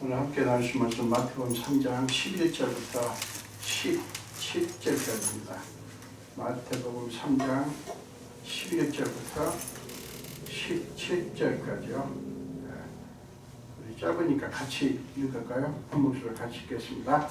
오늘 함께 나누신 말씀 마태복음 3장 11절부터 17절까지입니다. 마태복음 3장 11절부터 17절까지요. 우리 짧으니까 같이 읽을까요? 한 목소리로 같이 읽겠습니다.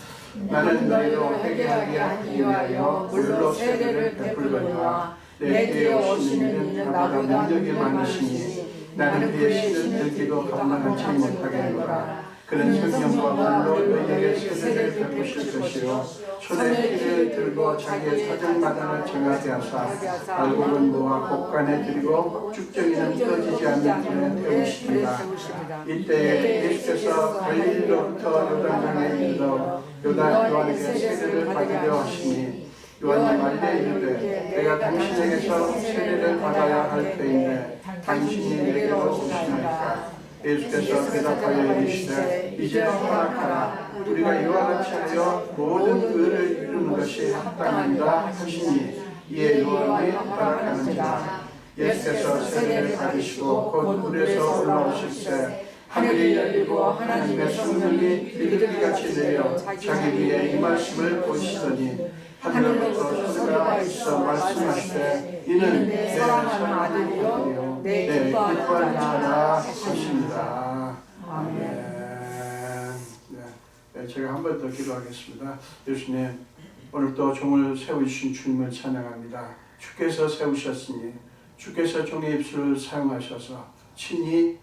나는 너희로 회개하게 하기 위하여 물로 세례를 베풀거니와 내 뒤에 오시는 이는 나보다 능력이 많으시니 나는 그의 신을 들기도 감당하지 못하겠노라. 그는 성령과 물로 너희에게 세례를 베푸실 것이요 손에 피를 들고 자기의 사정마당을 정하게 하사 알곡은 모아 곳간에 들이고 쭉정이는 꺼지지 않는 불에 태우시리라. 이때에 예수께서 갈릴리로부터 요단강에 이르러 요한에게 세례를 받으려 하시니 요한이 말려 이르되 내가 당신에게서 세례를 받아야 할 때인데 당신이 내게로 오시나이까. 예수께서 대답하여 이르시되 이제 허락하라. 우리가 이와 같이 하여 모든 의를 이루는 것이 합당합니다 하시니 이에 요한이 허락하는지라. 예수께서 세례를 받으시고 곧 물에서 올라오실 때 하늘이 열리고 하나님의 성령이 비둘기같이 내려 자기 위에 이 말씀을 보시더니 하늘로부터 소리가 있어 말씀하시되 이는 내 사랑하는 아들이요 내 기뻐하는 자라 하십니다. 아멘. 네, 제가 한 번 더 기도하겠습니다. 예수님, 오늘도 종을 세우신 주님을 찬양합니다. 주께서 세우셨으니 주께서 종의 입술을 사용하셔서 친히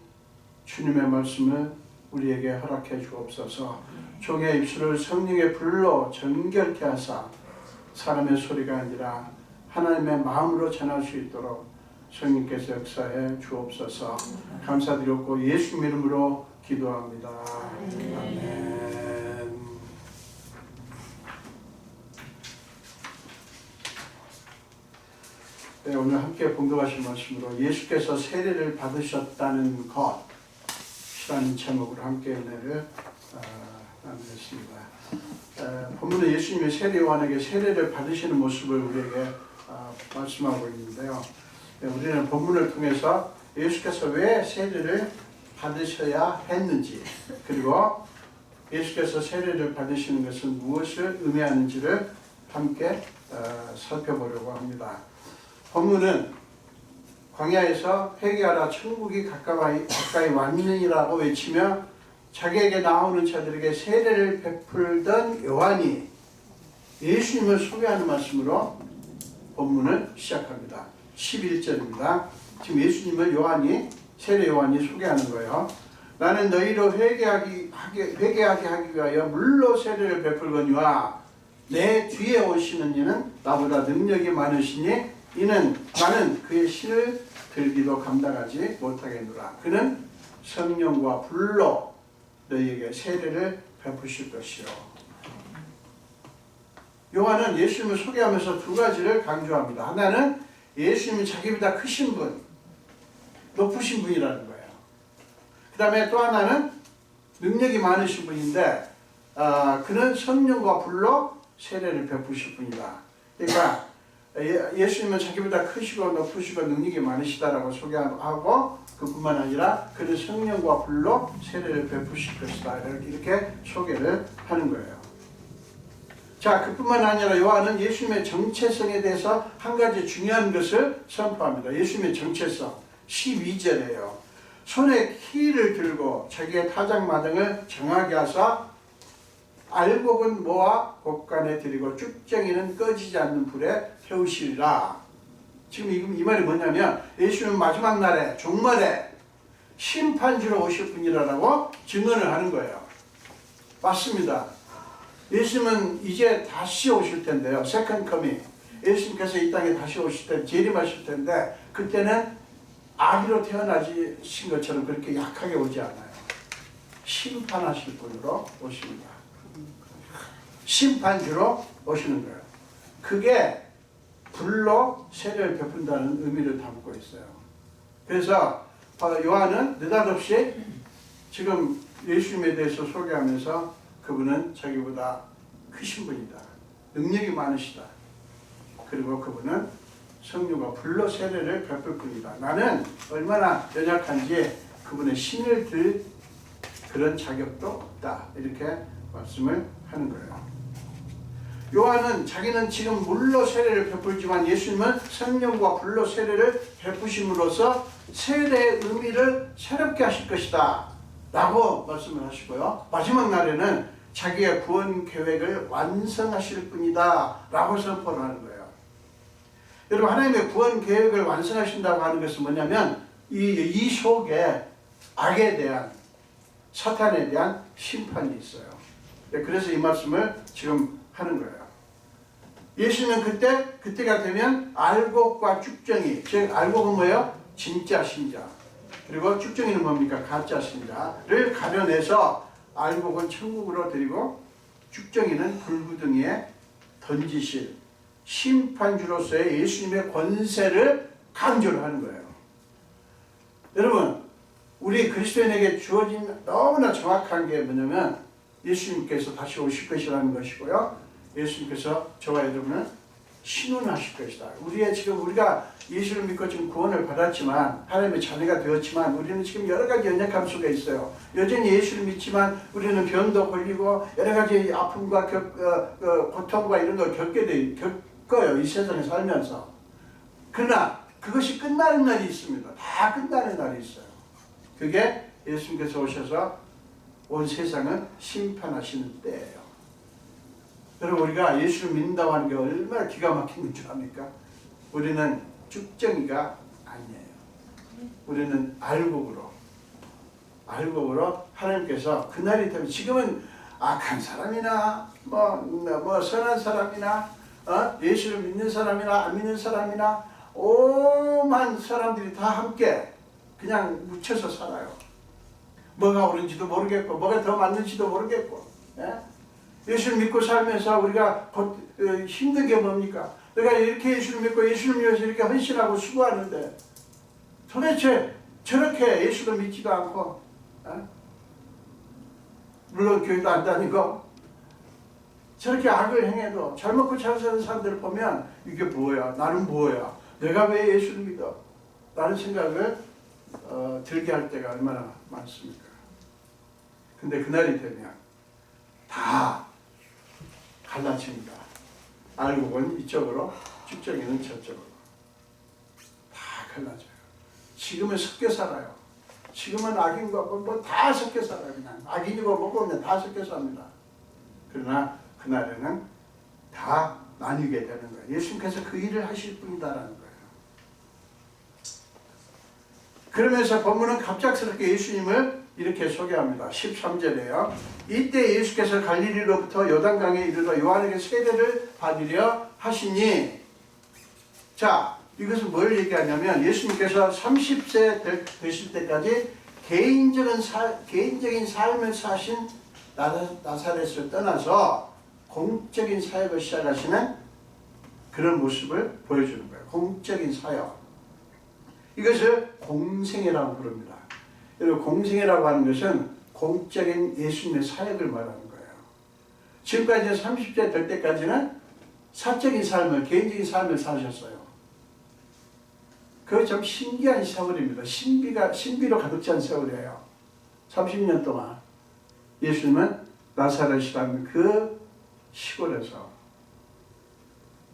주님의 말씀을 우리에게 허락해 주옵소서. 종의 입술을 성령의 불로 정결케 하사 사람의 소리가 아니라 하나님의 마음으로 전할 수 있도록 성령께서 역사해 주옵소서. 감사드렸고 예수 이름으로 기도합니다. 아멘. 네, 오늘 함께 봉독하신 말씀으로 예수께서 세례를 받으셨다는 것이라는 제목으로 함께 은혜를 나누겠습니다. 본문은 예수님이 세례 요한에게 세례를 받으시는 모습을 우리에게 말씀하고 있는데요. 우리는 본문을 통해서 예수께서 왜 세례를 받으셔야 했는지, 그리고 예수께서 세례를 받으시는 것은 무엇을 의미하는지를 함께 살펴보려고 합니다. 본문은 광야에서 회개하라 천국이 가까이 왔느니라고 외치며 자기에게 나오는 자들에게 세례를 베풀던 요한이 예수님을 소개하는 말씀으로 본문을 시작합니다. 11절입니다. 지금 예수님을 세례 요한이 소개하는 거예요. 나는 너희로 회개하게 하기 위하여 물로 세례를 베풀거니와 내 뒤에 오시는 이는 나보다 능력이 많으시니 이는 나는 그의 신을 들기도 감당하지 못하겠노라. 그는 성령과 불로 너희에게 세례를 베푸실 것이요. 요한은 예수님을 소개하면서 두 가지를 강조합니다. 하나는 예수님이 자기보다 크신 분, 높으신 분이라는 거예요. 그 다음에 또 하나는 능력이 많으신 분인데 그는 성령과 불로 세례를 베푸실 분이다. 그러니까 예수님은 자기보다 크시고 높으시고 능력이 많으시다라고 소개하고 그뿐만 아니라 그는 성령과 불로 세례를 베푸실 것이다. 이렇게 소개를 하는 거예요. 자, 그뿐만 아니라 요한은 예수님의 정체성에 대해서 한 가지 중요한 것을 선포합니다. 예수님의 정체성 12절이에요. 손에 키를 들고 자기의 타작마당을 정하게 하사 알곡은 모아 곳간에 들이고 쭉정이는 꺼지지 않는 불에 태우시리라. 지금 이 말이 뭐냐면 예수님은 마지막 날에 종말에 심판주로 오실 분이라고 증언을 하는 거예요. 맞습니다. 예수님은 이제 다시 오실 텐데요. 세컨드 커밍. 예수님께서 이 땅에 다시 오실 때 재림하실 텐데 그때는 아기로 태어나신 것처럼 그렇게 약하게 오지 않아요. 심판하실 분으로 오십니다. 심판주로 오시는 거예요. 그게 불로 세례를 베푼다는 의미를 담고 있어요. 그래서 요한은 느닷없이 지금 예수님에 대해서 소개하면서 그분은 자기보다 크신 분이다. 능력이 많으시다. 그리고 그분은 성령과 불로 세례를 베풀 뿐이다. 나는 얼마나 연약한지 그분의 신을 들 그런 자격도 없다. 이렇게 말씀을 하는 거예요. 요한은 자기는 지금 물로 세례를 베풀지만 예수님은 성령과 불로 세례를 베푸심으로써 세례의 의미를 새롭게 하실 것이다 라고 말씀을 하시고요. 마지막 날에는 자기의 구원 계획을 완성하실 뿐이다 라고 선포를 하는 거예요. 여러분, 하나님의 구원 계획을 완성하신다고 하는 것은 뭐냐면 이 속에 악에 대한, 사탄에 대한 심판이 있어요. 그래서 이 말씀을 지금 하는 거예요. 예수는 그때가 되면 알곡과 쭉정이, 즉 알곡은 뭐예요? 진짜 신자. 그리고 쭉정이는 뭡니까? 가짜 신자를 가려내서 알곡은 천국으로 데리고 쭉정이는 불구덩이에 던지실 심판주로서의 예수님의 권세를 강조를 하는 거예요. 여러분, 우리 그리스도인에게 주어진 너무나 정확한 게 뭐냐면 예수님께서 다시 오실 것이라는 것이고요. 예수님께서 저와 여러분을 신원하실 것이다. 우리가 예수를 믿고 지금 구원을 받았지만, 하나님의 자녀가 되었지만, 우리는 지금 여러 가지 연약함 속에 있어요. 여전히 예수를 믿지만 우리는 병도 걸리고 여러 가지 아픔과 고통과 이런 걸 겪어요. 이 세상에 살면서. 그러나 그것이 끝나는 날이 있습니다. 다 끝나는 날이 있어요. 그게 예수님께서 오셔서 온 세상을 심판하시는 때예요. 여러분, 우리가 예수를 믿는다고 하는 게 얼마나 기가 막힌 줄 압니까? 우리는 쭉정이가 아니에요. 우리는 알곡으로 하나님께서 그날이 되면, 지금은 악한 사람이나 뭐 선한 사람이나 예수를 믿는 사람이나 안 믿는 사람이나 오만 사람들이 다 함께 그냥 묻혀서 살아요. 뭐가 옳은지도 모르겠고 뭐가 더 맞는지도 모르겠고. 예수를 믿고 살면서 우리가 힘든 게 뭡니까? 내가 이렇게 예수를 믿고 예수를 위해서 이렇게 헌신하고 수고하는데 도대체 저렇게 예수를 믿지도 않고, 물론 교회도 안 다니고 저렇게 악을 행해도 잘 먹고 잘 사는 사람들을 보면 이게 뭐야? 나는 뭐야? 내가 왜 예수를 믿어? 라는 생각을 들게 할 때가 얼마나 많습니까? 근데 그날이 되면 다 갈라집니다. 알곡은 이쪽으로, 쭉정이는 저쪽으로. 다 갈라져요. 지금은 섞여 살아요. 지금은 악인과 뭐 다 섞여 살아요. 그냥 악인이고 뭐고 그냥 다 섞여 삽니다. 그러나 그날에는 다 나뉘게 되는 거예요. 예수님께서 그 일을 하실 분이다라는 거예요. 그러면서 본문은 갑작스럽게 예수님을 이렇게 소개합니다. 13절에요. 이때 예수께서 갈릴리로부터 요단강에 이르러 요한에게 세례를 받으려 하시니, 자, 이것은 뭘 얘기하냐면 예수님께서 30세 되실 때까지 개인적인 삶을 사신 나사렛을 떠나서 공적인 사역을 시작하시는 그런 모습을 보여주는 거예요. 공적인 사역. 이것을 공생애라고 부릅니다. 여러분, 공생애라고 하는 것은 공적인 예수님의 사역을 말하는 거예요. 지금까지 30세 될 때까지는 사적인 삶을, 개인적인 삶을 사셨어요. 그거 참 신기한 세월입니다. 신비로 가득 찬 세월이에요. 30년 동안 예수님은 나사렛이라는 그 시골에서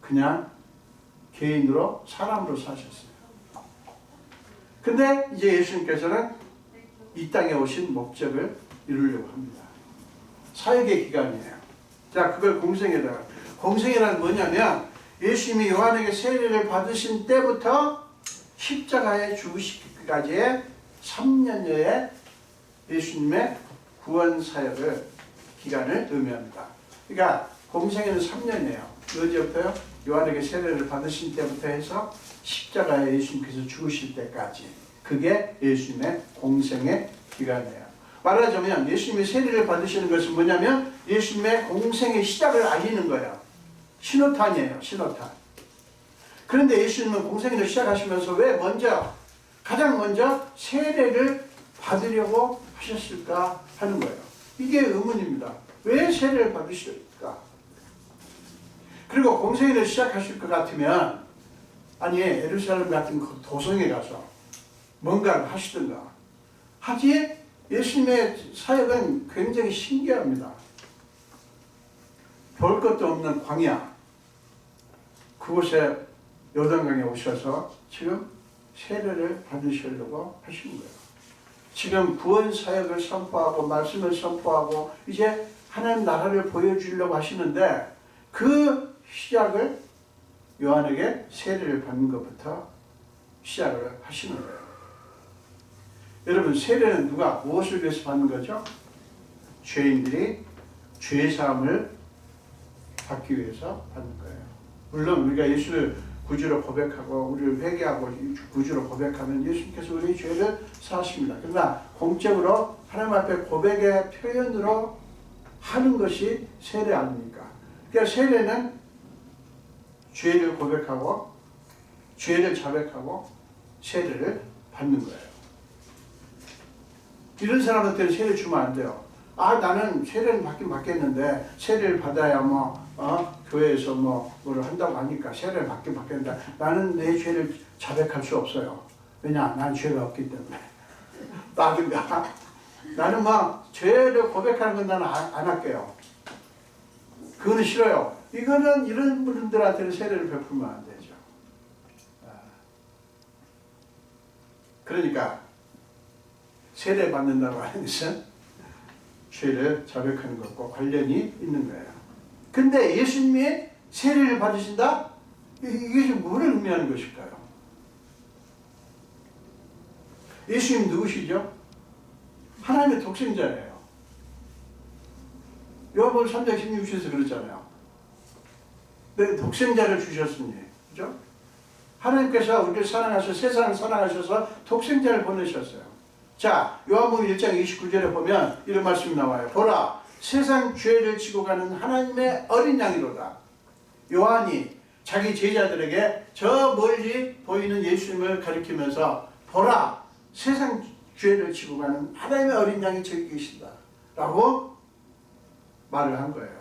그냥 개인으로, 사람으로 사셨어요. 근데 이제 예수님께서는 이 땅에 오신 목적을 이루려고 합니다. 사역의 기간이에요. 자, 그걸 공생애다. 공생애란 뭐냐면 예수님이 요한에게 세례를 받으신 때부터 십자가에 죽으시기까지의 3년여의 예수님의 구원 사역을 기간을 의미합니다. 그러니까 공생애는 3년이에요. 언제부터요? 요한에게 세례를 받으신 때부터 해서 십자가에 예수님께서 죽으실 때까지. 그게 예수님의 공생의 기간이에요. 말하자면 예수님의 세례를 받으시는 것은 뭐냐면 예수님의 공생의 시작을 알리는 거예요. 신호탄이에요. 신호탄. 그런데 예수님은 공생애를 시작하시면서 왜 가장 먼저 세례를 받으려고 하셨을까 하는 거예요. 이게 의문입니다. 왜 세례를 받으실까? 그리고 공생애를 시작하실 것 같으면 예루살렘 같은 도성에 가서 뭔가를 하시든가 하지, 예수님의 사역은 굉장히 신기합니다. 볼 것도 없는 광야, 그곳에 요단강에 오셔서 지금 세례를 받으시려고 하시는 거예요. 지금 구원 사역을 선포하고 말씀을 선포하고 이제 하나님 나라를 보여주려고 하시는데 그 시작을 요한에게 세례를 받는 것부터 시작을 하시는 거예요. 여러분, 세례는 누가 무엇을 위해서 받는 거죠? 죄인들이 죄사함을 받기 위해서 받는 거예요. 물론 우리가 예수를 구주로 고백하고 우리를 회개하고 구주로 고백하면 예수님께서 우리의 죄를 사하십니다. 그러나 공적으로 하나님 앞에 고백의 표현으로 하는 것이 세례 아닙니까? 그러니까 세례는 죄를 고백하고 죄를 자백하고 세례를 받는 거예요. 이런 사람한테는 세례 주면 안 돼요. 아, 나는 세례는 받긴 받겠는데 세례를 받아야 교회에서 뭐를 한다고 하니까 세례를 받긴 받겠는데 나는 내 죄를 자백할 수 없어요. 왜냐? 난 죄가 없기 때문에. 나든가 나는 죄를 고백하는 건 나는 안 할게요. 그거는 싫어요. 이거는 이런 분들한테는 세례를 베풀면 안 되죠. 그러니까 세례 받는다고 하는 것은 죄를 자백하는 것과 관련이 있는 거예요. 근데 예수님이 세례를 받으신다? 이게 지금 뭐를 의미하는 것일까요? 예수님 누구시죠? 하나님의 독생자예요. 요한복음 3장 16절에서 그랬잖아요. 내 독생자를 주셨으니, 그죠? 하나님께서 우리를 사랑하셔서 세상을 사랑하셔서 독생자를 보내셨어요. 자, 요한복음 1장 29절에 보면 이런 말씀이 나와요. 보라, 세상 죄를 지고 가는 하나님의 어린 양이로다. 요한이 자기 제자들에게 저 멀리 보이는 예수님을 가리키면서 보라, 세상 죄를 지고 가는 하나님의 어린 양이 저기 계신다 라고 말을 한 거예요.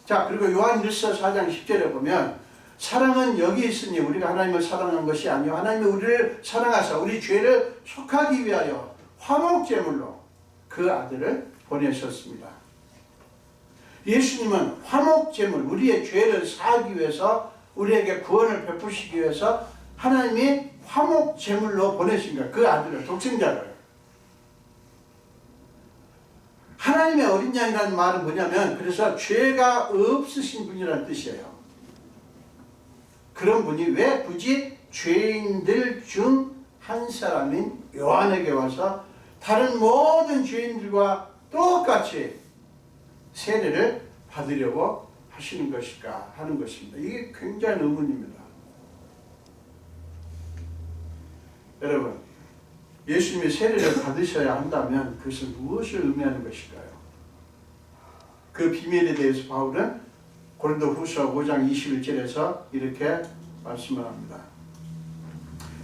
자, 그리고 요한 1서 4장 10절에 보면 사랑은 여기 있으니 우리가 하나님을 사랑한 것이 아니요 하나님이 우리를 사랑하사 우리 죄를 속하기 위하여 화목제물로 그 아들을 보내셨습니다. 예수님은 화목제물, 우리의 죄를 사하기 위해서 우리에게 구원을 베푸시기 위해서 하나님이 화목제물로 보내신 거예요. 그 아들을, 독생자를. 하나님의 어린 양이라는 말은 뭐냐면 그래서 죄가 없으신 분이라는 뜻이에요. 그런 분이 왜 굳이 죄인들 중 한 사람인 요한에게 와서 다른 모든 죄인들과 똑같이 세례를 받으려고 하시는 것일까 하는 것입니다. 이게 굉장한 의문입니다. 여러분, 예수님이 세례를 받으셔야 한다면 그것은 무엇을 의미하는 것일까요? 그 비밀에 대해서 바울은 고린도후서 5장 21절에서 이렇게 말씀을 합니다.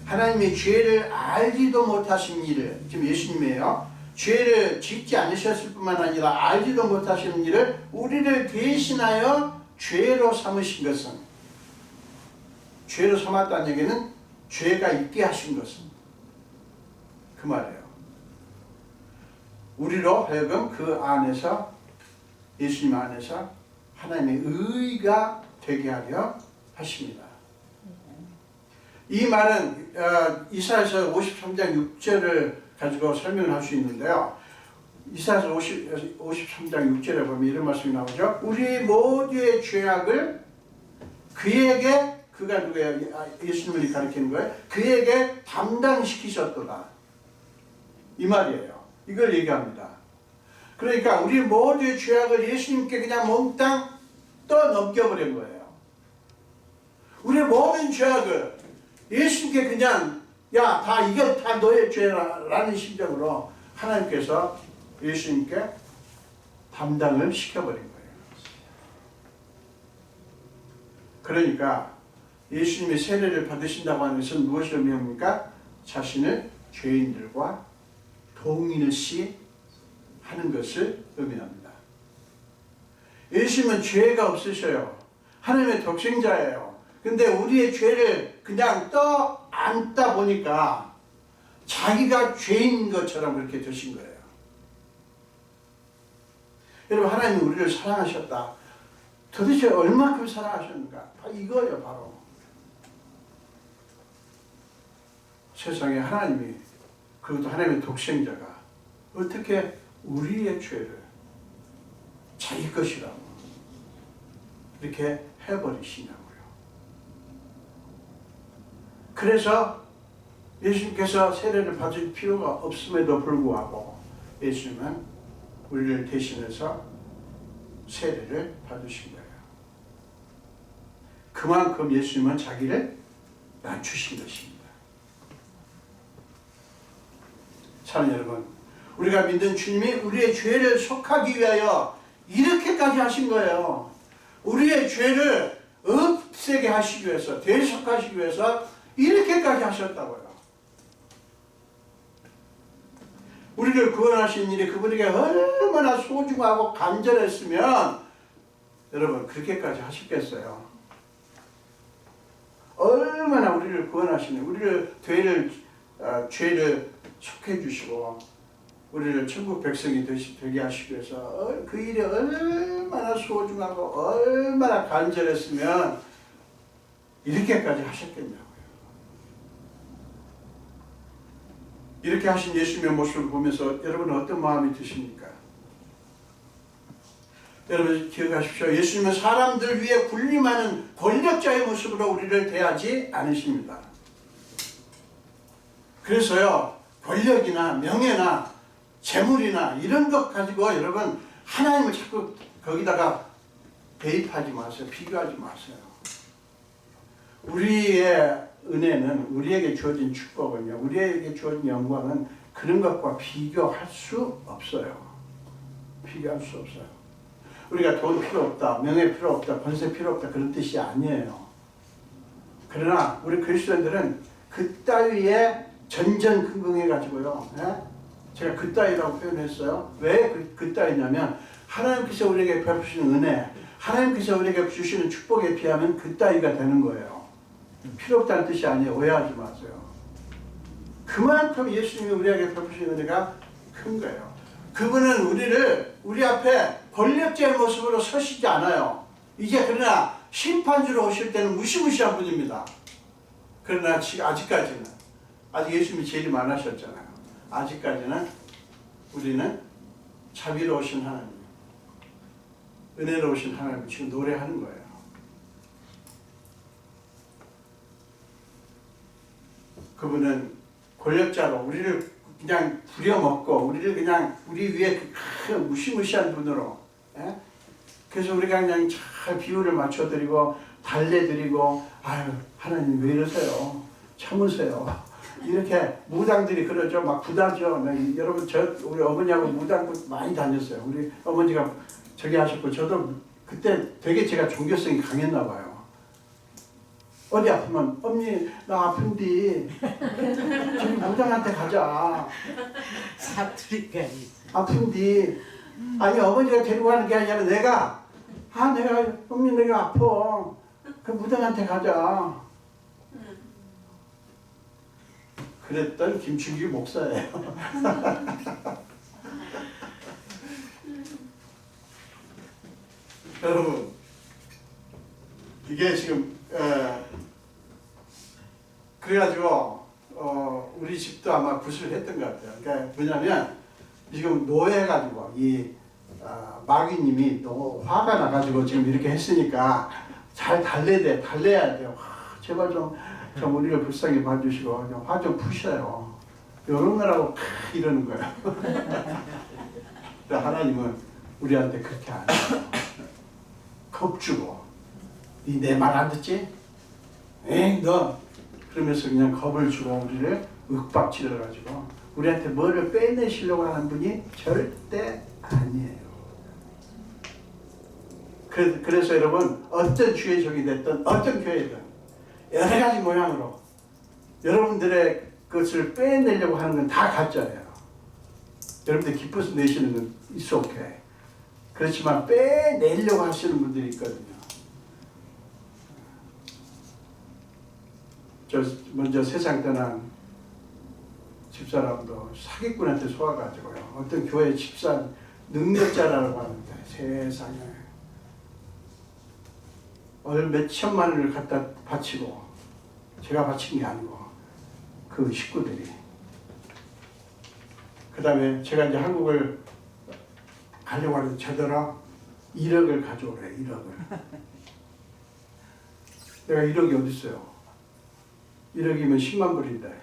하나님이 죄를 알지도 못하신 일을, 지금 예수님이에요. 죄를 짓지 않으셨을 뿐만 아니라 알지도 못하시는 일을 우리를 대신하여 죄로 삼으신 것은, 죄로 삼았다는 얘기는 죄가 있게 하신 것은 그 말이에요. 우리로 하여금 그 안에서, 예수님 안에서 하나님의 의가 되게 하려 하십니다. 이 말은 이사야서 53장 6절을 가지고 설명을 할 수 있는데요. 이사야서 53장 6절에 보면 이런 말씀이 나오죠. 우리 모두의 죄악을 그에게, 그가 누구예요? 예수님을 가리키는 거예요. 그에게 담당시키셨도다. 이 말이에요. 이걸 얘기합니다. 그러니까 우리 모두의 죄악을 예수님께 그냥 몽땅 떠넘겨버린 거예요. 우리 모든 죄악을 예수님께 그냥 야, 이게 다 너의 죄라는 심정으로 하나님께서 예수님께 담당을 시켜버린 거예요. 그러니까 예수님이 세례를 받으신다고 하는 것은 무엇을 의미합니까? 자신을 죄인들과 동일시 하는 것을 의미합니다. 예수님은 죄가 없으셔요. 하나님의 독생자예요. 근데 우리의 죄를 그냥 떠안다 보니까 자기가 죄인 것처럼 그렇게 되신 거예요. 여러분, 하나님이 우리를 사랑하셨다. 도대체 얼마큼 사랑하셨는가? 바로 이거예요, 바로. 세상에 하나님이, 그것도 하나님의 독생자가 어떻게 우리의 죄를 자기 것이라고 이렇게 해버리시냐고요. 그래서 예수님께서 세례를 받을 필요가 없음에도 불구하고 예수님은 우리를 대신해서 세례를 받으신 거예요. 그만큼 예수님은 자기를 낮추신 것입니다. 사랑하는 여러분, 우리가 믿는 주님이 우리의 죄를 속하기 위하여 이렇게까지 하신 거예요. 우리의 죄를 없애게 하시기 위해서, 대속하시기 위해서 이렇게까지 하셨다고요. 우리를 구원하신 일이 그분에게 얼마나 소중하고 간절했으면 여러분 그렇게까지 하셨겠어요. 얼마나 우리를 구원하시는, 우리를 죄를 속해 주시고 우리를 천국 백성이 되게 하시기 위해서 그 일이 얼마나 소중하고 얼마나 간절했으면 이렇게까지 하셨겠냐고요. 이렇게 하신 예수님의 모습을 보면서 여러분은 어떤 마음이 드십니까? 여러분 기억하십시오. 예수님은 사람들 위해 군림하는 권력자의 모습으로 우리를 대하지 않으십니다. 그래서요, 권력이나 명예나 재물이나 이런 것 가지고 여러분 하나님을 자꾸 거기다가 대입하지 마세요. 비교하지 마세요. 우리의 은혜는, 우리에게 주어진 축복은요, 우리에게 주어진 영광은 그런 것과 비교할 수 없어요. 비교할 수 없어요. 우리가 돈 필요 없다, 명예 필요 없다, 권세 필요 없다 그런 뜻이 아니에요. 그러나 우리 그리스도인들은 그따위에 전전긍긍해가지고요, 제가 그따위라고 표현했어요. 왜 그따위냐면 하나님께서 우리에게 베푸시는 은혜, 하나님께서 우리에게 주시는 축복에 비하면 그따위가 되는 거예요. 필요 없다는 뜻이 아니에요. 오해하지 마세요. 그만큼 예수님이 우리에게 베푸시는 은혜가 큰 거예요. 그분은 우리 앞에 권력자의 모습으로 서시지 않아요. 이제 그러나 심판주로 오실 때는 무시무시한 분입니다. 그러나 아직까지는, 아직 예수님이 제일 많으셨잖아요. 아직까지는 우리는 자비로우신 하나님, 은혜로우신 하나님 지금 노래하는 거예요. 그분은 권력자로 우리를 그냥 부려먹고 우리를 그냥 우리 위에 그 무시무시한 분으로, 그래서 우리가 그냥 잘 비율을 맞춰드리고 달래드리고, 아유 하나님 왜 이러세요, 참으세요, 이렇게 무당들이 그러죠. 막 부다죠. 여러분 우리 어머니하고 무당 많이 다녔어요. 우리 어머니가 저기 하셨고 저도 그때 되게 제가 종교성이 강했나 봐요. 어디 아프면 언니 나 아픈데 저기 무당한테 가자. 사투리가 아픈데, 아니 어머니가 데리고 가는 게 아니라 내가 언니 내가 아파, 그 무당한테 가자. 그랬던 김충기 목사예요. 여러분 이게 지금 그래가지고 우리 집도 아마 구슬했던 것 같아요. 그러니까 뭐냐면 지금 노해가지고 이 마귀님이 너무 화가 나가지고 지금 이렇게 했으니까 잘 달래야 돼요. 제발 좀 우리를 불쌍히 봐주시고 화 좀 푸셔요. 이런 거라고 이러는 거예요. 하나님은 우리한테 그렇게 안 해요. 겁주고, 니 내 말 안 듣지? 에이 너, 그러면서 그냥 겁을 주고 우리를 윽박질러가지고 우리한테 뭐를 빼내시려고 하는 분이 절대 아니에요. 그래서 여러분 어떤 주의 종이 됐든 어떤 교회든 여러 가지 모양으로 여러분들의 것을 빼내려고 하는 건 다 가짜예요. 여러분들 기뻐서 내시는 건 it's okay. 그렇지만 빼내려고 하시는 분들이 있거든요. 저 먼저 세상 떠난 집사람도 사기꾼한테 속아가지고요, 어떤 교회 집사 능력자라고 하는데 세상에 몇 천만 원을 갖다 바치고 제가 바친 게 아니고 그 식구들이 그 다음에 제가 이제 한국을 가려고 하는데 저더러 1억을 가져오래 1억을 내가 1억이 어디 있어요 1억이면 10만 불인데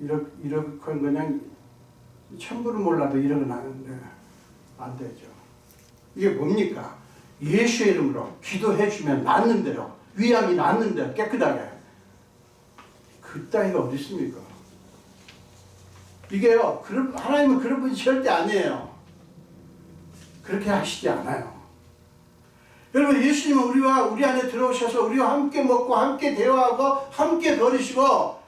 1억은 그냥 1000불은 몰라도 1억은 안 되죠. 이게 뭡니까? 예수의 이름으로 기도해 주면 낫는데요. 위암이 낫는데 깨끗하게. 그 따위가 어디 있습니까? 이게요. 하나님은 그런 분이 절대 아니에요. 그렇게 하시지 않아요. 여러분 예수님은 우리 안에 들어오셔서 우리와 함께 먹고 함께 대화하고 함께 거리시고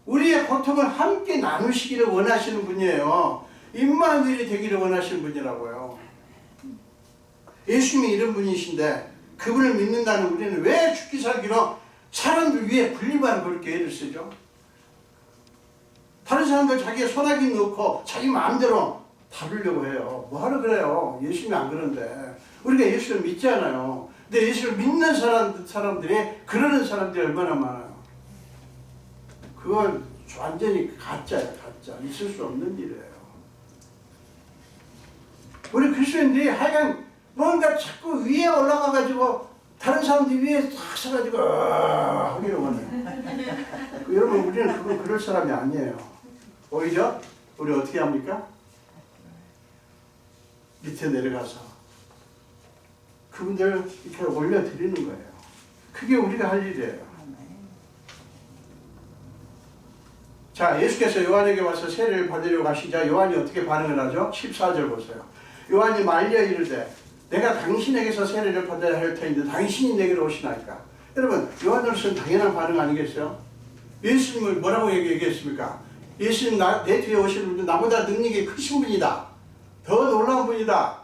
우리의 고통을 함께 나누시기를 원하시는 분이에요. 임마누엘이 되기를 원하시는 분이라고요. 예수님이 이런 분이신데 그분을 믿는다는 우리는 왜 죽기 살기로 사람들 위해 분리만 그렇게 애를 쓰죠? 다른 사람들 자기의 손아귀 넣고 자기 마음대로 다루려고 해요. 뭐하러 그래요? 예수님이 안 그런데. 우리가 예수를 믿잖아요. 근데 예수를 믿는 사람들이 그러는 사람들이 얼마나 많아요. 그건 완전히 가짜예요. 가짜. 있을 수 없는 일이에요. 우리 그리스도인들이 하여간 뭔가 자꾸 위에 올라가가지고 다른 사람들 위에 탁 서가지고 하기로 하네. 여러분 우리는 그럴 사람이 아니에요. 오히려 우리 어떻게 합니까? 밑에 내려가서 그분들 이렇게 올려드리는 거예요. 그게 우리가 할 일이에요. 자, 예수께서 요한에게 와서 세례를 받으려고 하시자 요한이 어떻게 반응을 하죠? 14절 보세요. 요한이 말려 이르되 내가 당신에게서 세례를 받아야 할 터인데 당신이 내게로 오시나이까. 여러분 요한으로서는 당연한 반응 아니겠어요? 예수님을 뭐라고 얘기했습니까? 예수님 내 뒤에 오시는 분은 나보다 능력이 크신 분이다. 더 놀라운 분이다.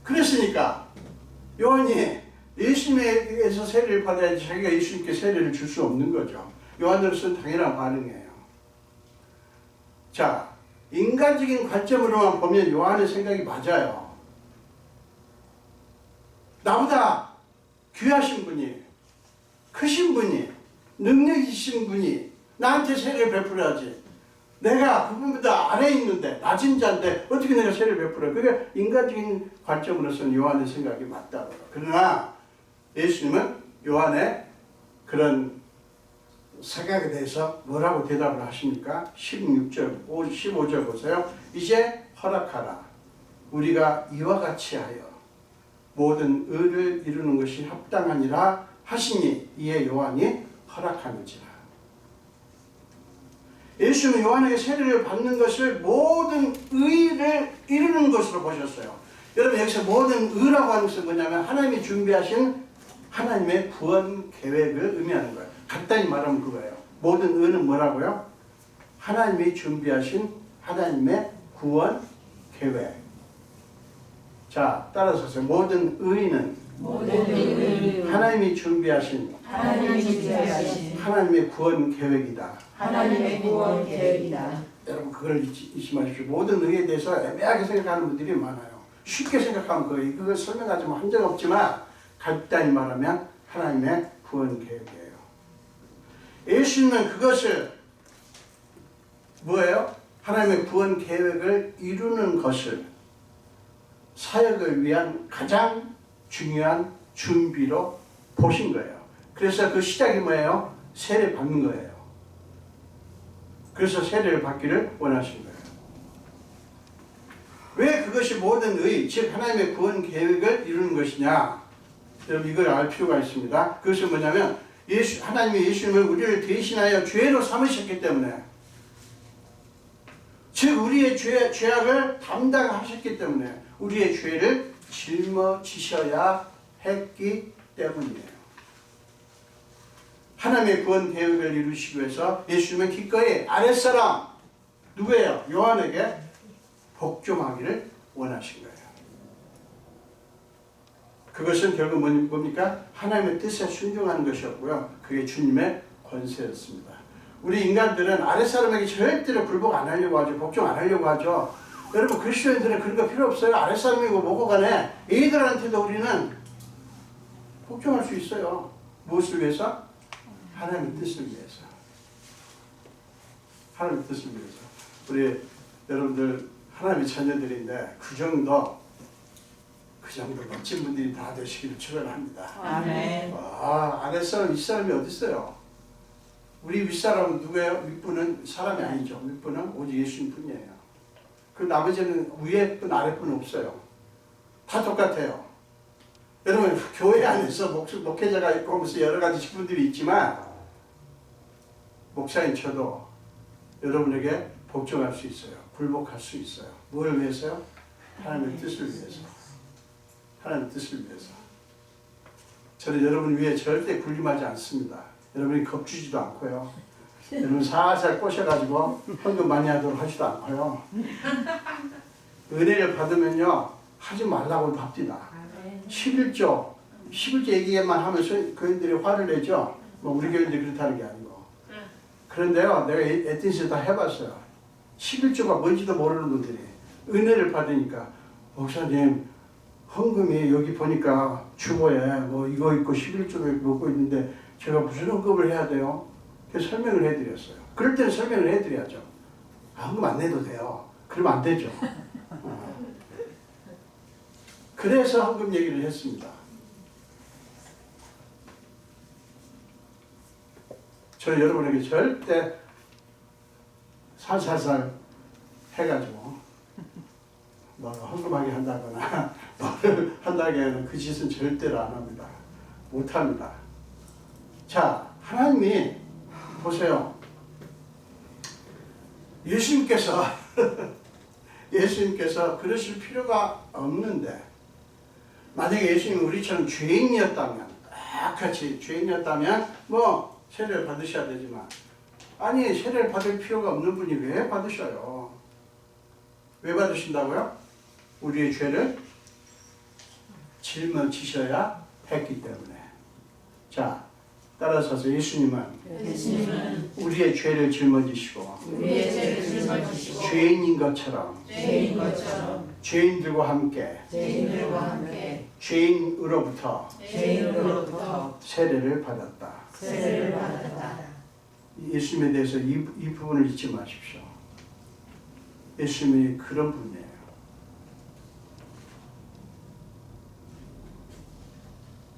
그랬으니까 요한이 예수님에게서 세례를 받아야지 자기가 예수님께 세례를 줄 수 없는 거죠. 요한으로서는 당연한 반응이에요. 자, 인간적인 관점으로만 보면 요한의 생각이 맞아요. 나보다 귀하신 분이, 크신 분이, 능력이신 분이 나한테 세례를 베풀어야지. 내가 그분보다 아래에 있는데, 낮은 자인데 어떻게 내가 세례를 베풀어요? 그게 인간적인 관점으로서는 요한의 생각이 맞다고요. 그러나 예수님은 요한의 그런 생각에 대해서 뭐라고 대답을 하십니까? 16절, 15절 보세요. 이제 허락하라. 우리가 이와 같이 하여 모든 의를 이루는 것이 합당하니라 하시니 이에 요한이 허락하는지라. 예수님은 요한에게 세례를 받는 것을 모든 의를 이루는 것으로 보셨어요. 여러분 여기서 모든 의라고 하는 것은 뭐냐면 하나님이 준비하신 하나님의 구원 계획을 의미하는 거예요. 간단히 말하면 그거예요. 모든 의는 뭐라고요? 하나님이 준비하신 하나님의 구원 계획. 자, 따라서 모든 의는 하나님이 준비하신 하나님의 구원 계획이다. 하나님의 구원 계획이다. 여러분 그걸 잊지 마십시오. 모든 의에 대해서 애매하게 생각하는 분들이 많아요. 쉽게 생각하면 그걸 설명하지 한 적 없지만 간단히 말하면 하나님의 구원 계획이에요. 예수님은 그것을 뭐예요? 하나님의 구원 계획을 이루는 것을 사역을 위한 가장 중요한 준비로 보신 거예요. 그래서 그 시작이 뭐예요? 세례 받는 거예요. 그래서 세례를 받기를 원하신 거예요. 왜 그것이 모든 의, 즉 하나님의 구원 계획을 이루는 것이냐? 여러분 이걸 알 필요가 있습니다. 그것은 뭐냐면 하나님이 예수님을 우리를 대신하여 죄로 삼으셨기 때문에, 즉 우리의 죄악을 담당하셨기 때문에 우리의 죄를 짊어지셔야 했기 때문이에요. 하나님의 구원 계획을 이루시기 위해서 예수님은 기꺼이 아랫사람 누구예요? 요한에게 복종하기를 원하신 거예요. 그것은 결국 뭡니까? 하나님의 뜻에 순종하는 것이었고요. 그게 주님의 권세였습니다. 우리 인간들은 아랫사람에게 절대로 굴복 안 하려고 하죠. 복종 안 하려고 하죠. 여러분 그리스도인들은 그런 거 필요 없어요. 아랫사람이고 뭐고 간에 얘들한테도 우리는 복종할 수 있어요. 무엇을 위해서? 하나님의 뜻을 위해서. 하나님의 뜻을 위해서. 우리 여러분들 하나님의 자녀들인데 그 정도 멋진 분들이 다 되시기를 축원합니다. 아멘. 아랫사람 윗사람이 어디 있어요? 우리 윗사람은 누구예요? 윗분은 사람이 아니죠. 윗분은 오직 예수님 뿐이에요. 그 나머지는 위에 분 아래 분 없어요. 다 똑같아요. 여러분 교회 안에서 목회자가 있고 무슨 여러 가지 직분들이 있지만 목사인 저도 여러분에게 복종할 수 있어요. 굴복할 수 있어요. 뭘 위해서요? 하나님의 뜻을 위해서. 하나님의 뜻을 위해서. 저는 여러분 위에 절대 군림하지 않습니다. 여러분이 겁주지도 않고요. 여러분 살살 꼬셔가지고 헌금 많이 하도록 하지도 않고요. 은혜를 받으면요 하지 말라고 합디다. 11조 얘기만 하면 교인들이 화를 내죠. 뭐 우리 교인들이 그렇다는 게 아니고. 그런데요 내가 에티니스 다 해봤어요. 11조가 뭔지도 모르는 분들이 은혜를 받으니까 목사님 헌금이 여기 보니까 주보에 뭐 이거 있고 11조를 먹고 있는데 제가 무슨 헌금을 해야 돼요? 그래서 설명을 해드렸어요. 그럴 때는 설명을 해드려야죠. 헌금 안 내도 돼요. 그러면 안 되죠. 그래서 헌금 얘기를 했습니다. 저 여러분에게 절대 살살살 해가지고 너를 헌금하게 한다거나 너를 한다기에는 그 짓은 절대로 안 합니다. 못합니다. 자, 하나님이 보세요. 예수님께서 그러실 필요가 없는데 만약에 예수님이 우리처럼 죄인이었다면 똑같이 죄인이었다면 뭐 세례를 받으셔야 되지만 아니 세례를 받을 필요가 없는 분이 왜 받으셔요? 왜 받으신다고요? 우리의 죄를 짊어지셔야 했기 때문에. 자, 따라서서 예수님은 우리의 죄를 짊어지시고 죄인인 것처럼 죄인들과 함께 죄인으로부터 세례를 받았다. 예수님에 대해서 이 부분을 잊지 마십시오. 예수님이 그런 분이에요.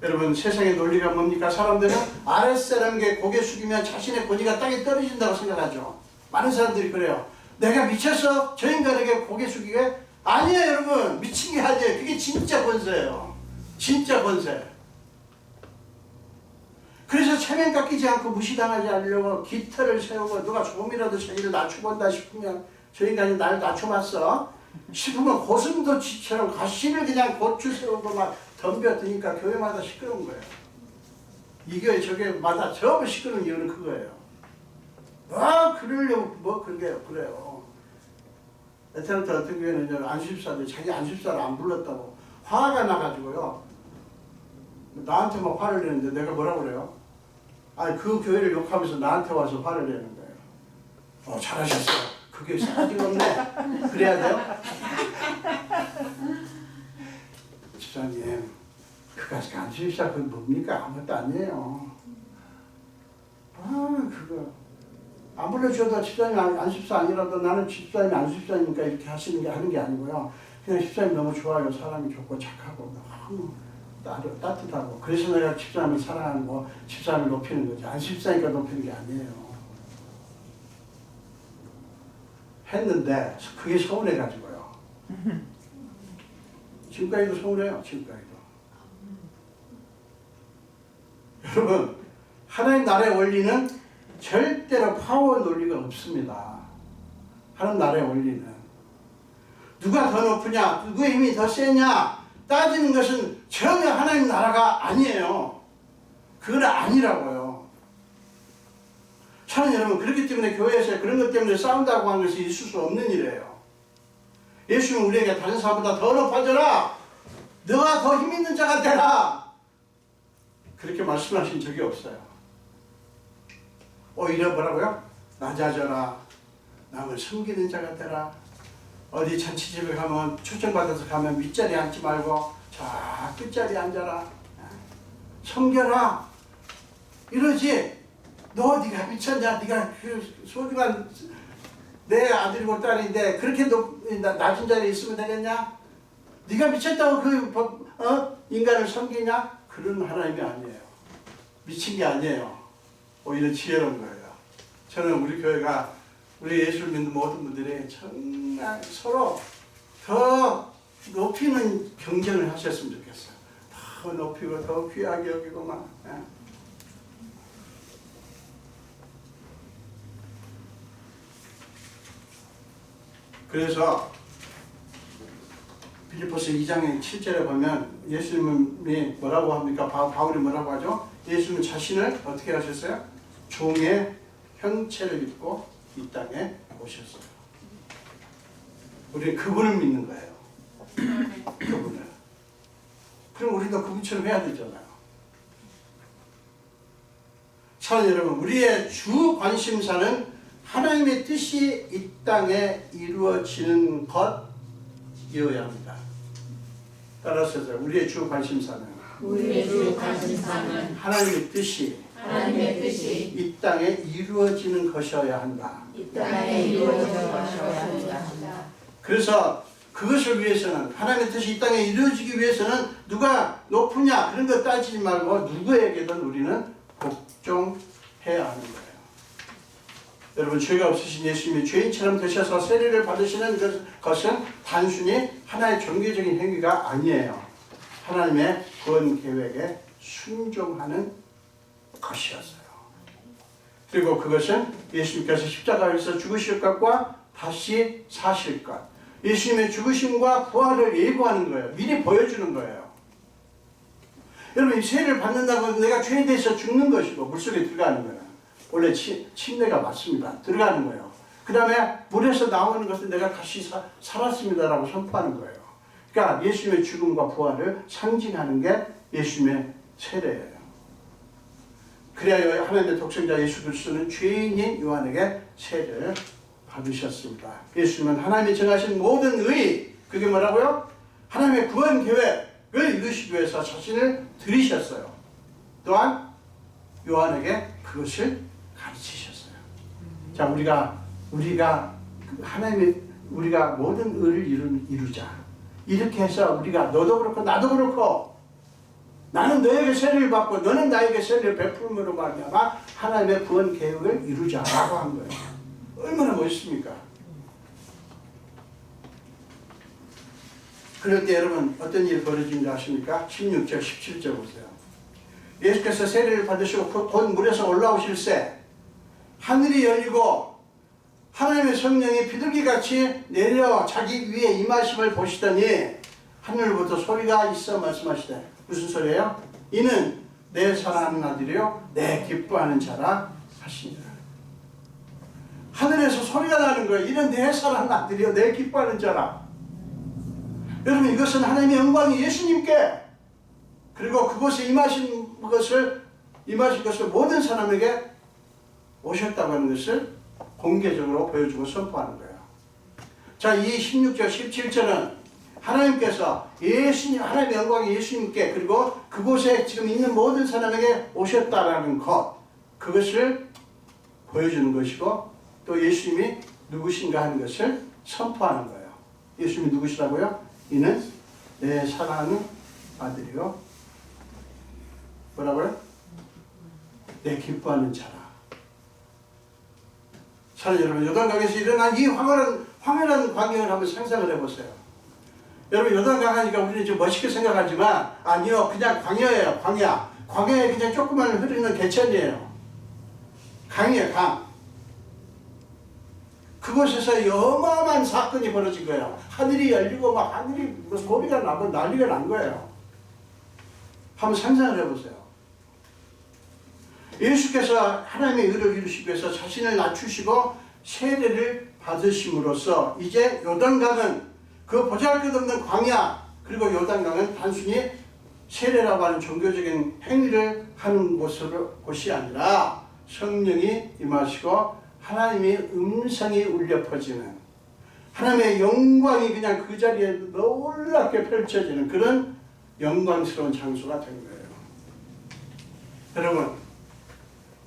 여러분 세상의 논리가 뭡니까? 사람들은 아랫사람에게 고개 숙이면 자신의 권위가 땅에 떨어진다고 생각하죠. 많은 사람들이 그래요. 내가 미쳤어? 저 인간에게 고개 숙이게? 아니에요 여러분. 미친 게 아니에요. 그게 진짜 권세예요. 진짜 권세. 그래서 체면 깎이지 않고 무시당하지 않으려고 깃털을 세우고 누가 조금이라도 자기를 낮춰본다 싶으면 저 인간이 날 낮춰봤어? 싶으면 고슴도치처럼 가시를 그냥 고추 세우고 막 덤벼드니까 교회마다 시끄러운 거예요. 이 교회 저 교회마다 전부 시끄러운 이유는 그거예요. 그러려고 뭐 그래요. 에테르트 어떤 교회는 안수집사들 자기 안수집사를 안 불렀다고 화가 나가지고요. 나한테 막 화를 내는데 내가 뭐라고 그래요? 아니 그 교회를 욕하면서 나한테 와서 화를 내는 거예요. 잘하셨어요. 그 교회 싸가지가 없네. 그래야 돼요? 집사님, 그 안수집사 그 뭡니까? 아무것도 아니에요. 그거 안 불러줘도 집사님이 안수집사 아니라도 나는 집사님이 안수집사니까 이렇게 하는 게 아니고요. 그냥 집사님 너무 좋아요. 사람이 좋고 착하고 너무 따뜻하고 그래서 내가 집사님을 사랑하는 거 집사님을 높이는 거지. 안수집사니까 높이는 게 아니에요. 했는데 그게 서운해가지고요. 지금까지도 서운해요. 지금까지도. 여러분 하나님 나라의 원리는 절대로 파워 논리가 없습니다. 하나님 나라의 원리는 누가 더 높으냐 누구의 힘이 더 세냐 따지는 것은 전혀 하나님 나라가 아니에요. 그건 아니라고요. 저는 여러분 그렇기 때문에 교회에서 그런 것 때문에 싸운다고 하는 것이 있을 수 없는 일이에요. 예수님은 우리에게 다른 사람보다 더 높아져라. 너가 더 힘 있는 자가 되라. 그렇게 말씀하신 적이 없어요. 오히려 뭐라고요? 낮아져라. 남을 섬기는 자가 되라. 어디 잔치집에 가면 초청받아서 가면 윗자리에 앉지 말고 저 끝자리에 앉아라. 섬겨라. 이러지. 너 네가 미쳤냐? 네가 그 소중한 내 아들이고 딸인데 그렇게 낮은 자리에 있으면 되겠냐? 네가 미쳤다고 인간을 섬기냐? 그런 하나님이 아니에요. 미친 게 아니에요. 오히려 지혜로운 거예요. 저는 우리 교회가 우리 예수를 믿는 모든 분들이 정말 서로 더 높이는 경쟁을 하셨으면 좋겠어요. 더 높이고 더 귀하게 여기고 막. 그래서 빌립보서 2장 7절에 보면 예수님이 뭐라고 합니까? 바울이 뭐라고 하죠? 예수님은 자신을 어떻게 하셨어요? 종의 형체를 입고 이 땅에 오셨어요. 우리는 그분을 믿는 거예요. 그분을. 그럼 우리도 그분처럼 해야 되잖아요. 사랑하는 여러분, 우리의 주 관심사는 하나님의 뜻이 이 땅에 이루어지는 것이어야 합니다. 따라서 우리의 주 관심사는 하나님의 뜻이 이 땅에 이루어지는 것이어야 한다. 그래서 그것을 위해서는 하나님의 뜻이 이 땅에 이루어지기 위해서는 누가 높으냐 그런 거 따지지 말고 누구에게든 우리는 복종해야 하는 거예요. 여러분, 죄가 없으신 예수님이 죄인처럼 되셔서 세례를 받으시는 것은 단순히 하나의 종교적인 행위가 아니에요. 하나님의 구원 계획에 순종하는 것이었어요. 그리고 그것은 예수님께서 십자가에서 죽으실 것과 다시 사실 것, 예수님의 죽으심과 부활을 예고하는 거예요. 미리 보여주는 거예요. 여러분, 이 세례를 받는다고 내가 죄인 돼서 죽는 것이고 물속에 들어가는 거예요. 원래 침례가 맞습니다. 들어가는 거예요. 그 다음에 물에서 나오는 것은 내가 다시 살았습니다라고 선포하는 거예요. 그러니까 예수님의 죽음과 부활을 상징하는 게 예수님의 세례예요. 그래야 하나님의 독생자 예수 그리스도는 죄인인 요한에게 세례를 받으셨습니다. 예수님은 하나님이 정하신 모든 의, 그게 뭐라고요? 하나님의 구원 계획을 이루시기 위해서 자신을 드리셨어요. 또한 요한에게 그것을 가르치셨어요. 자, 우리가 모든 의를 이루자. 이렇게 해서 우리가 너도 그렇고 나도 그렇고 나는 너에게 세례를 받고 너는 나에게 세례를 베풀음으로 말미암아 하나님의 구원 계획을 이루자라고 한 거예요. 얼마나 멋있습니까? 그럴 때 여러분 어떤 일이 벌어진지 아십니까? 16절 17절 보세요. 예수께서 세례를 받으시고 곧 물에서 올라오실새 하늘이 열리고 하나님의 성령이 비둘기같이 내려 자기 위에 임하심을 보시더니 하늘로부터 소리가 있어 말씀하시되, 무슨 소리예요? 이는 내 사랑하는 아들이요 내 기뻐하는 자라 하시니라. 하늘에서 소리가 나는 거예요. 이는 내 사랑하는 아들이요 내 기뻐하는 자라. 여러분, 이것은 하나님의 영광이 예수님께, 그리고 그곳에 임하신 것을 모든 사람에게 오셨다고 하는 것을 공개적으로 보여주고 선포하는 거예요. 자, 이 16절 17절은 하나님께서 하나님의 영광이 예수님께, 그리고 그곳에 지금 있는 모든 사람에게 오셨다라는 것, 그것을 보여주는 것이고, 또 예수님이 누구신가 하는 것을 선포하는 거예요. 예수님이 누구시라고요? 이는 내 사랑하는 아들이요 뭐라고요? 내 기뻐하는 자라. 사랑하는 여러분, 요단강에서 일어난 이 황홀한 광경을 한번 상상을 해보세요. 여러분, 요단강 하니까 우리는 좀 멋있게 생각하지만 아니요, 그냥 광야예요. 광야에 그냥 조금만 흐르는 개천이에요. 강이에요, 강. 그곳에서 어마어마한 사건이 벌어진 거예요. 하늘이 열리고 막 하늘이 소리가 나고 난리가 난 거예요. 한번 상상을 해보세요. 예수께서 하나님의 의를 이루시기 위해서 자신을 낮추시고 세례를 받으심으로써 이제 요단강은 그 보잘것없는 광야, 그리고 요단강은 단순히 세례라고 하는 종교적인 행위를 하는 곳이 아니라 성령이 임하시고 하나님의 음성이 울려 퍼지는, 하나님의 영광이 그냥 그 자리에 놀랍게 펼쳐지는 그런 영광스러운 장소가 된 거예요. 여러분,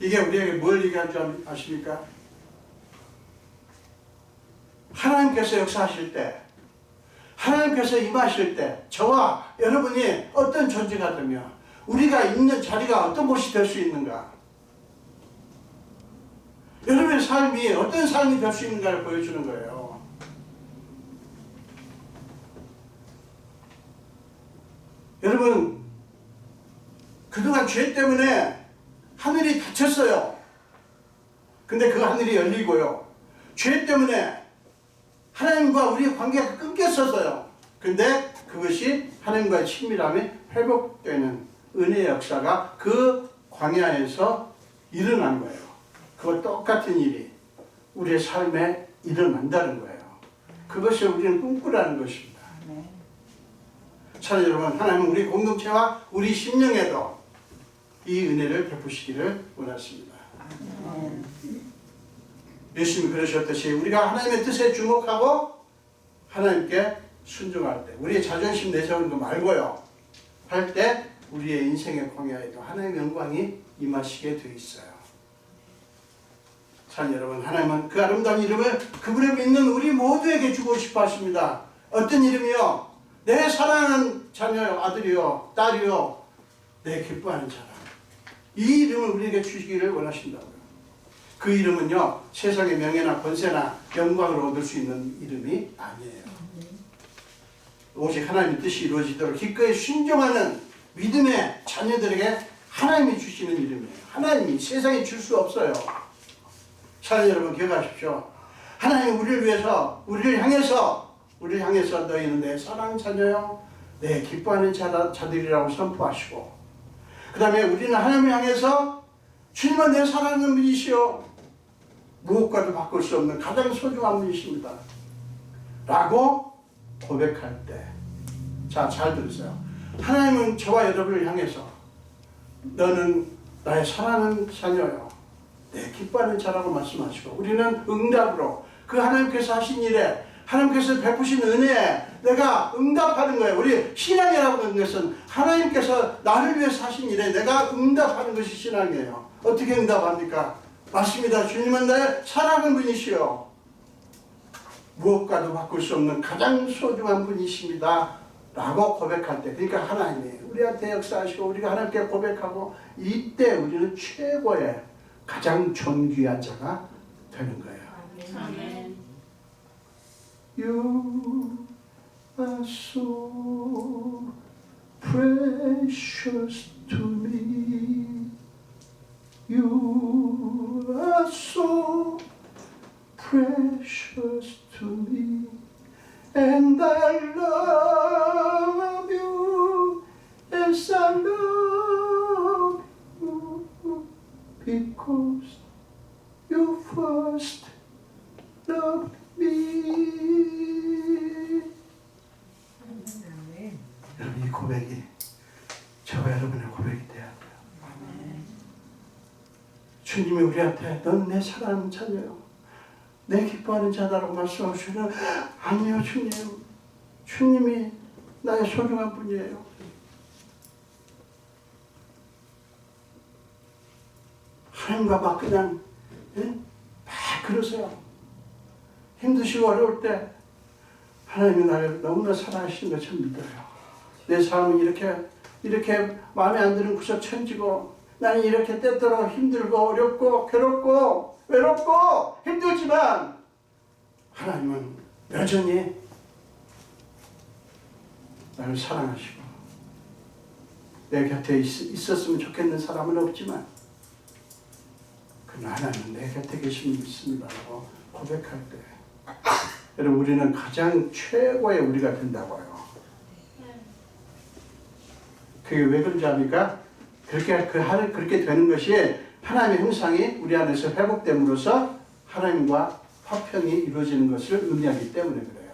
이게 우리에게 뭘 얘기하는 줄 아십니까? 하나님께서 역사하실 때, 하나님께서 임하실 때 저와 여러분이 어떤 존재가 되며 우리가 있는 자리가 어떤 곳이 될 수 있는가, 여러분의 삶이 어떤 삶이 될 수 있는가를 보여주는 거예요. 여러분, 그동안 죄 때문에 하늘이 닫혔어요. 근데 그 하늘이 열리고요. 죄 때문에 하나님과 우리의 관계가 끊겼었어요. 근데 그것이 하나님과의 친밀함이 회복되는 은혜의 역사가 그 광야에서 일어난 거예요. 그와 똑같은 일이 우리의 삶에 일어난다는 거예요. 그것이 우리는 꿈꾸라는 것입니다. 사랑하는 여러분, 하나님은 우리 공동체와 우리 심령에도 이 은혜를 베푸시기를 원하십니다. 예수님이 그러셨듯이 우리가 하나님의 뜻에 주목하고 하나님께 순종할 때, 우리의 자존심 내세우는 거 말고요, 할 때 우리의 인생의 광야에도 하나님의 영광이 임하시게 되어 있어요. 사랑하는 여러분, 하나님은 그 아름다운 이름을 그분을 믿는 우리 모두에게 주고 싶어 하십니다. 어떤 이름이요? 내 사랑하는 자녀요, 아들이요, 딸이요, 내 기뻐하는 자라. 이 이름을 우리에게 주시기를 원하신다고요. 그 이름은요, 세상의 명예나 권세나 영광을 얻을 수 있는 이름이 아니에요. 오직 하나님의 뜻이 이루어지도록 기꺼이 순종하는 믿음의 자녀들에게 하나님이 주시는 이름이에요. 하나님이 세상에 줄 수 없어요. 사랑하는 여러분, 기억하십시오. 하나님이 우리를 위해서, 우리를 향해서 너희는 내 사랑하는 자녀요, 내 기뻐하는 자들이라고 선포하시고, 그 다음에 우리는 하나님을 향해서 주님은 내 사랑하는 분이시오, 무엇과도 바꿀 수 없는 가장 소중한 분이십니다 라고 고백할 때, 자, 잘 들으세요. 하나님은 저와 여러분을 향해서 너는 나의 사랑하는 자녀요, 내 기뻐하는 자라고 말씀하시고, 우리는 응답으로 그 하나님께서 하신 일에, 하나님께서 베푸신 은혜에 내가 응답하는 거예요. 우리 신앙이라고 하는 것은 하나님께서 나를 위해서 하신 일에 내가 응답하는 것이 신앙이에요. 어떻게 응답합니까? 맞습니다. 주님은 나의 사랑하는 분이시요, 무엇과도 바꿀 수 없는 가장 소중한 분이십니다 라고 고백할 때, 그러니까 하나님이 우리한테 역사하시고 우리가 하나님께 고백하고, 이때 우리는 최고의 가장 존귀한 자가 되는 거예요. 아멘. You are so precious to me. You are so precious to me. And I love you as I love you, because you first loved me. 여러분, 이 고백이 저와 여러분의 고백이 돼야 돼요. 주님이 우리한테 넌 내 사랑하는 자녀요, 내 기뻐하는 자다라고 말씀하시면, 아니요 주님, 주님이 나의 소중한 분이에요. 하나님과 막 그냥 막 그러세요. 힘드시고 어려울 때 하나님이 나를 너무나 사랑하시는 것처럼 믿어요. 내 삶은 이렇게 마음에 안 드는 구석 천지고, 나는 이렇게 때때로 힘들고 어렵고 괴롭고 외롭고 힘들지만 하나님은 여전히 나를 사랑하시고, 내 곁에 있었으면 좋겠는 사람은 없지만 그러나 하나님은 내 곁에 계심을 믿습니다 라고 고백할 때, 여러분, 우리는 가장 최고의 우리가 된다고요. 그게 왜 그런지 압니까? 그렇게 되는 것이 하나님의 형상이 우리 안에서 회복됨으로써 하나님과 화평이 이루어지는 것을 의미하기 때문에 그래요.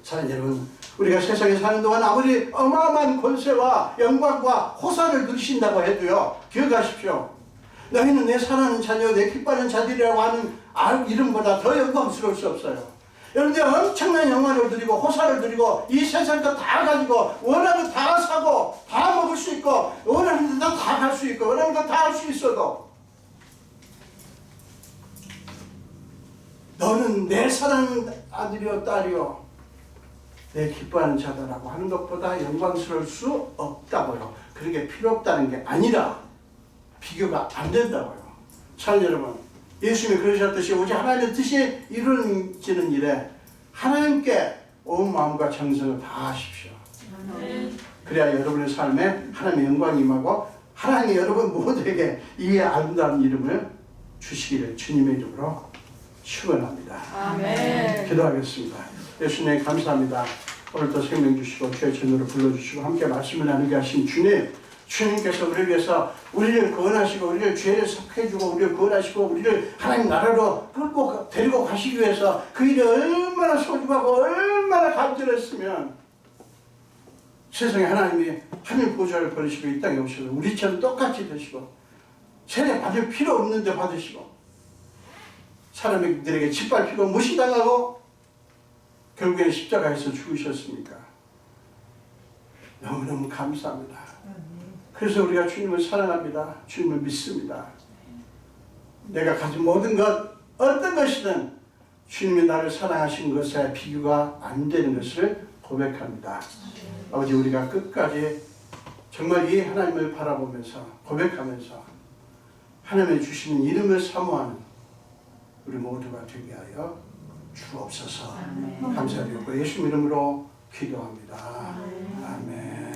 사랑하는 여러분, 우리가 세상에 사는 동안 아무리 어마어마한 권세와 영광과 호사를 누리신다고 해도요, 기억하십시오. 너희는 내 사랑하는 자녀, 내 기뻐하는 자들이라고 하는 이름보다 더 영광스러울 수 없어요. 여러분들 엄청난 영광을 드리고 호사를 드리고 이 세상 거 다 가지고 원하는 거 다 사고 다 먹을 수 있고 원하는 데다 다 갈 수 있고 원하는 거 다 할 수 있어도 너는 내 사랑하는 아들이요 딸이요 내 기뻐하는 자다라고 하는 것보다 영광스러울 수 없다고요. 그게 필요 없다는 게 아니라 비교가 안 된다고요. 참 여러분, 예수님이 그러셨듯이 오직 하나님의 뜻이 이루어지는 일에 하나님께 온 마음과 정성을 다하십시오. 그래야 여러분의 삶에 하나님의 영광이 임하고 하나님이 여러분 모두에게 이 아름다운 이름을 주시기를 주님의 이름으로 축원합니다. 아멘. 기도하겠습니다. 예수님 감사합니다. 오늘도 생명 주시고 주의 전으로 불러주시고 함께 말씀을 나누게 하신 주님, 주님께서 우리를 위해서 우리를 구원하시고 우리를 죄를 삭해주고 우리를 구원하시고 우리를 하나님 나라로 끌고 데리고 가시기 위해서 그 일이 얼마나 소중하고 얼마나 간절했으면 세상에 하나님이 하늘 보좌를 버리시고 이 땅에 오셔서 우리처럼 똑같이 되시고 세례 받을 필요 없는데 받으시고 사람들에게 짓밟히고 무시당하고 결국에는 십자가에서 죽으셨습니까? 너무너무 감사합니다. 그래서 우리가 주님을 사랑합니다. 주님을 믿습니다. 내가 가진 모든 것, 어떤 것이든 주님이 나를 사랑하신 것에 비교가 안 되는 것을 고백합니다. 아버지, 우리가 끝까지 정말 이 하나님을 바라보면서 고백하면서 하나님의 주시는 이름을 사모하는 우리 모두가 되게 하여 주옵소서. 감사드리고 예수 이름으로 기도합니다. 아멘.